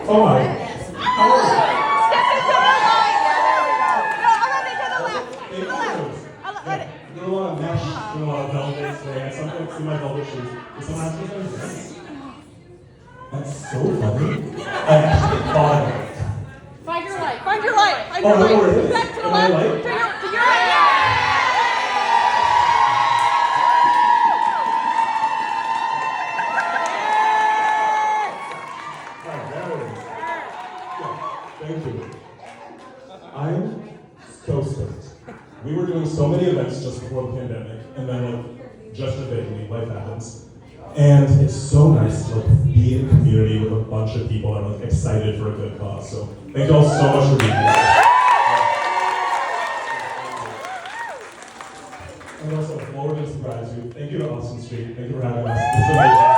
Oh my. How are you? Step into the light. Yeah, there we go. No, Oronde, to the left. To Thank the left. you. Doing a lot of mesh, doing a lot of velvet today. I sometimes see my velvet shoes. Did someone ask me something? That's so funny. I actually thought of it. Find your light. Find your light. Find Oh, your I know where light. it is. Back to the Am I left. light? To your right. Thank you. I'm so stoked. We were doing so many events just before the pandemic, and then just eventually, life happens. And it's so nice to be in a community with a bunch of people that are excited for a good cause. So thank you all so much for being here. And also, forward and some gratitude. Thank you to Austin Street. Thank you for having us. It's amazing.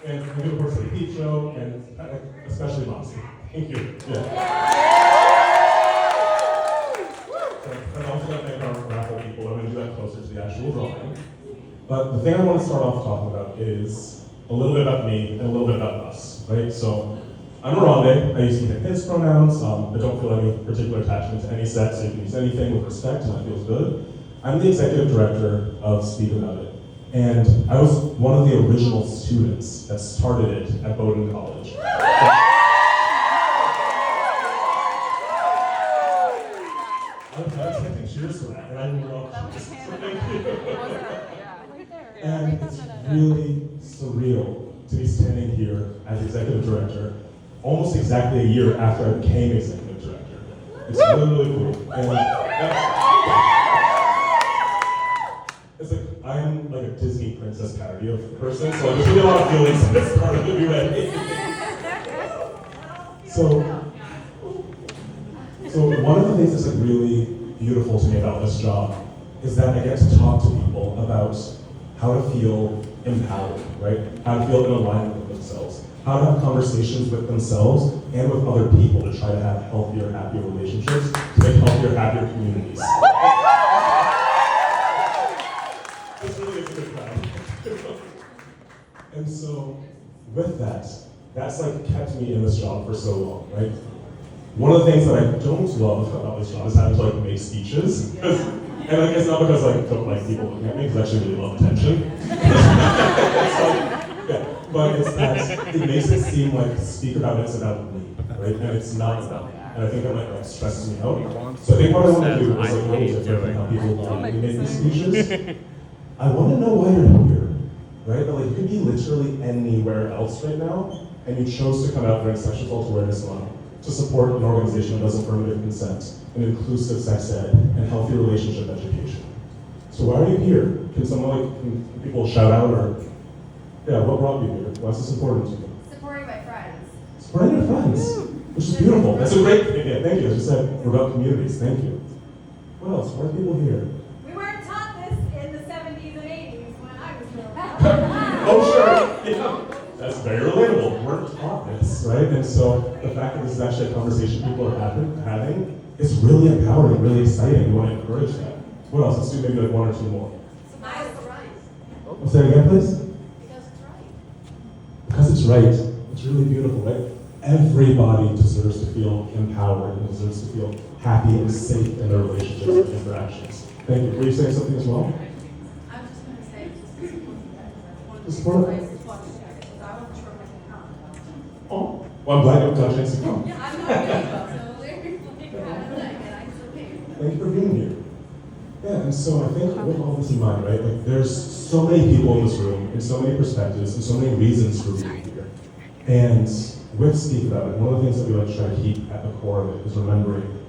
And thank you, of course, to the Heat Show, and especially Moxie. Thank you. Yeah. And also got to thank our raffle people. I'm going to do that closer to the actual drawing. But the thing I want to start off talking about is a little bit about me and a little bit about us, right? So I'm Oronde. I use he, his pronouns. I don't feel any particular attachment to any sex, so you can use anything with respect, and that feels good. I'm the executive director of Speak About It. And I was one of the original students that started it at Bowdoin College. I was expecting cheers for that, and I love cheers. So thank you. And it's really surreal to be standing here as executive director almost exactly a year after I became executive director. It's really cool. And it's like, I am like a Disney princess parody of person, so there's really a lot of feelings in this part of the ready. So one of the things that's like really beautiful to me about this job is that I get to talk to people about how to feel empowered, right? How to feel in alignment with themselves. How to have conversations with themselves and with other people to try to have healthier, happier relationships, to make healthier, happier communities. This really is a good crowd. And so, with that, that's like kept me in this job for so long, right? One of the things that I don't love about this job is having to like make speeches. And like, it's not because I don't like people looking at me, because I actually really love attention. But it's that it makes it seem like Speak About It's about me, right? And it's not about me. And I think that like stresses me out. So I think what I want to do is like a little different than how people typically make these speeches. I want to know why you're here, right? But like you could be literally anywhere else right now, and you chose to come out during Sexual Assault Awareness Month to support an organization that does affirmative consent, and inclusive sex ed, and healthy relationship education. So why are you here? Can someone can people shout out or, yeah, what brought you here? Why is this important to you? Supporting my friends. Supporting your friends, which is beautiful. That's a great thing. Yeah, thank you. As you said, we're about communities. Thank you. What else? Why are people here? We weren't taught this in the 70s and 80s when I was growing up. Oh, sure. Yeah. That's very relatable. We're taught this, right? And so the fact that this is actually a conversation people are having is really empowering, really exciting. We want to encourage that. What else? Let's do maybe like one or two more. Smiles right. Oh, say it again, please. Because it's right. Because it's right. It's really beautiful, right? Everybody deserves to feel empowered and deserves to feel happy and safe in their relationships and interactions. Thank you. Were you saying something as well? I was just going to say, Just support it. because I wasn't sure if I could come. Oh, well, I'm glad you got a chance to come. Yeah, I'm not going to go, so they're and I still pay. Thank you for being here. Yeah, and so I think with all this in mind, right, like there's so many people in this room, and so many perspectives, and so many reasons for being here. And with Speak About It, one of the things that we like to try to keep at the core of it is remembering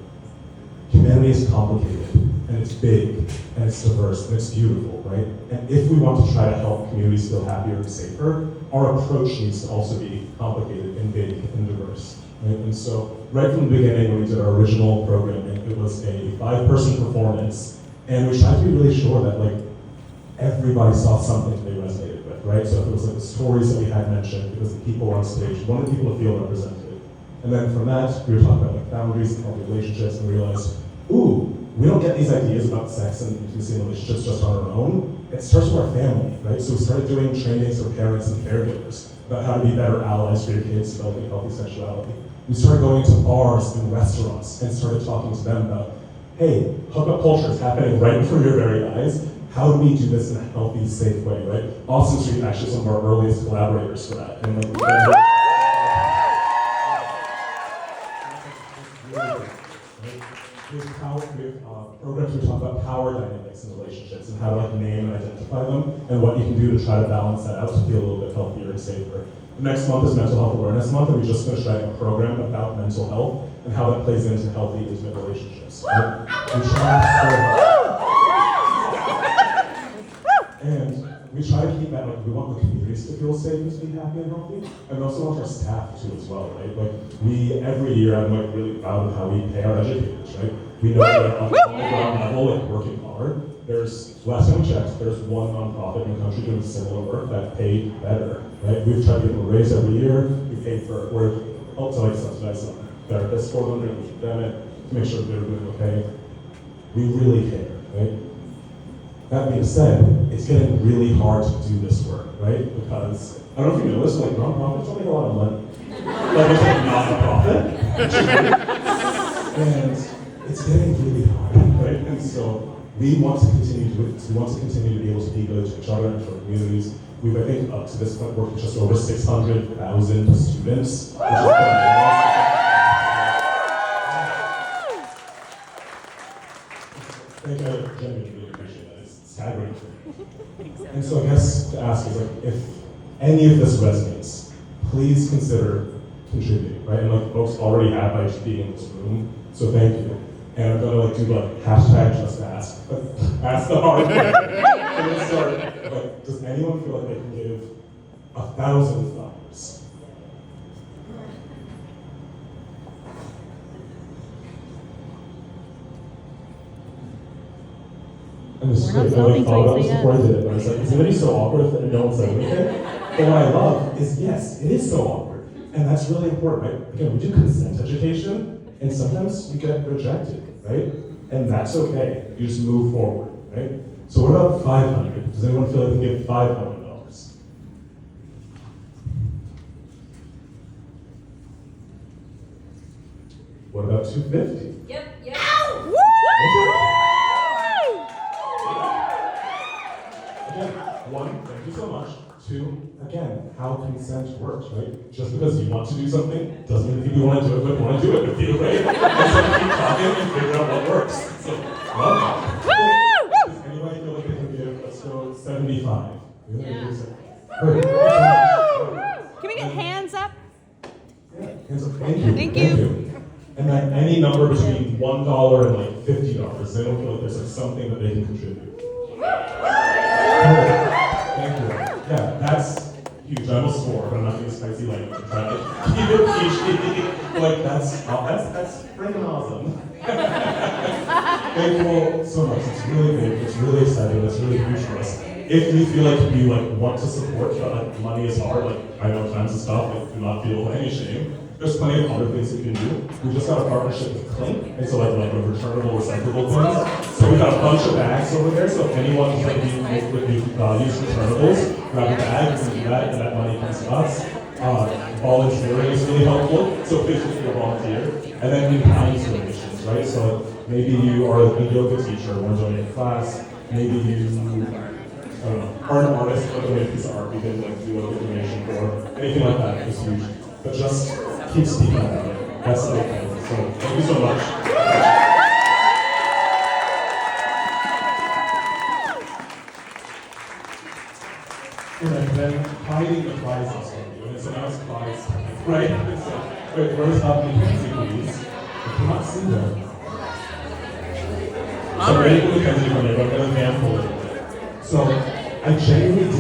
humanity is complicated, and it's big, and it's diverse, and it's beautiful, right? And if we want to try to help communities feel happier and safer, our approach needs to also be complicated and big and diverse. Right? And so, right from the beginning, when we did our original programming, it was a 5-person performance, and we tried to be really sure that like everybody saw something they resonated with, right? So if it was like the stories that we had mentioned, it was the people on stage, we wanted people to feel represented. And then from that, we were talking about like boundaries and healthy relationships, and we realized, ooh, we don't get these ideas about sex and intimacy and relationships just on our own. It starts with our family, right? So we started doing trainings for parents and caregivers. about how to be better allies for your kids developing healthy sexuality. We started going to bars and restaurants and started talking to them about, hey, hookup culture is happening right before your very eyes. How do we do this in a healthy, safe way, right? Austin Street actually some of our earliest collaborators for that. And like, we have programs we talk about power dynamics in relationships and how to like name and identify them and what you can do to try to balance that out to feel a little bit healthier and safer. The next month is Mental Health Awareness Month, and we just finished writing a program about mental health and how that plays into healthy, intimate relationships. Right? We try to keep that, like, we want the communities to feel safe and to be happy and healthy, and we also want our staff to as well, right? Like, every year, I'm like really proud of how we pay our educators, right? We know that on the ground level, like working hard, last time we checked, there's one nonprofit in the country doing similar work that paid better, right? We've tried to give them a raise every year. We paid for, we're helped to like subsidize some therapists for them during the pandemic to make sure that they're doing okay. We really care, right? That being said, it's getting really hard to do this work, right? Because, I don't know if you know this, like nonprofits don't make a lot of money. Like it's like not a profit. And it's getting really hard, right? And so we want to continue to do it. We want to continue to be able to be good to each other and to our communities. We've, I think, up to this point, worked with just over 600,000 students, which is I think I genuinely appreciate that. It's staggering for me. And so I guess to ask is like, if any of this resonates, please consider contributing, right? And like folks already have by just being in this room, so thank you. And I'm gonna like do like hashtag just ask. Ask the hard way. And then start, like, does anyone feel like they can give $1,000? And it's great. I like thought about this before I did it, but I was like, it's gonna be so awkward if no one said anything. But what I love is, yes, it is so awkward. And that's really important, right? Again, we do consent education, and sometimes you get rejected, right? And that's okay. You just move forward, right? So what about 500? Does anyone feel like they can give $500? What about 250? Yep. Again, one, thank you so much. Two, again, how consent works, right? Just because you want to do something doesn't mean you want to do it, but want to do it with you, right? And so keep talking and figure out what works. So, love that. Does anybody feel like they can give, let's go 75? Yeah. Great. Can we get hands up? Yeah, hands up. Thank you. Thank you. And then any number between $1 and like $50, they don't feel like there's like something that they can contribute. Thank you. Yeah, that's huge. I almost swore, but I'm not being spicy language. I'm trying to keep it PG. Like that's freaking awesome. Thank you all so much. It's really big. It's really exciting. It's really huge for us. If you feel like you like want to support, but like money is hard, like I know times and stuff, like do not feel any shame. There's plenty of other things that you can do. We just got a partnership with Clink, and so like a returnable, recyclable things. So we got a bunch of bags over there. So if anyone who's like use returnables, grab a bag and do that, and that money comes to us. Volunteering is really helpful, so please feel free to volunteer. And then in-kind donations, right? So maybe you are a yoga teacher, want to donate a class. Maybe you, I don't know, are an artist, want to donate a piece of art we can like do a donation for. Anything like that is huge. But just keep speaking about it. That's the big thing. So thank you so much. And then hiding the prizes from you. And so now it's prize time, right? So, wait, where's up Mackenzie, please? I cannot see them. So ready for Mackenzie from there, but I'm going to handful it. So I genuinely did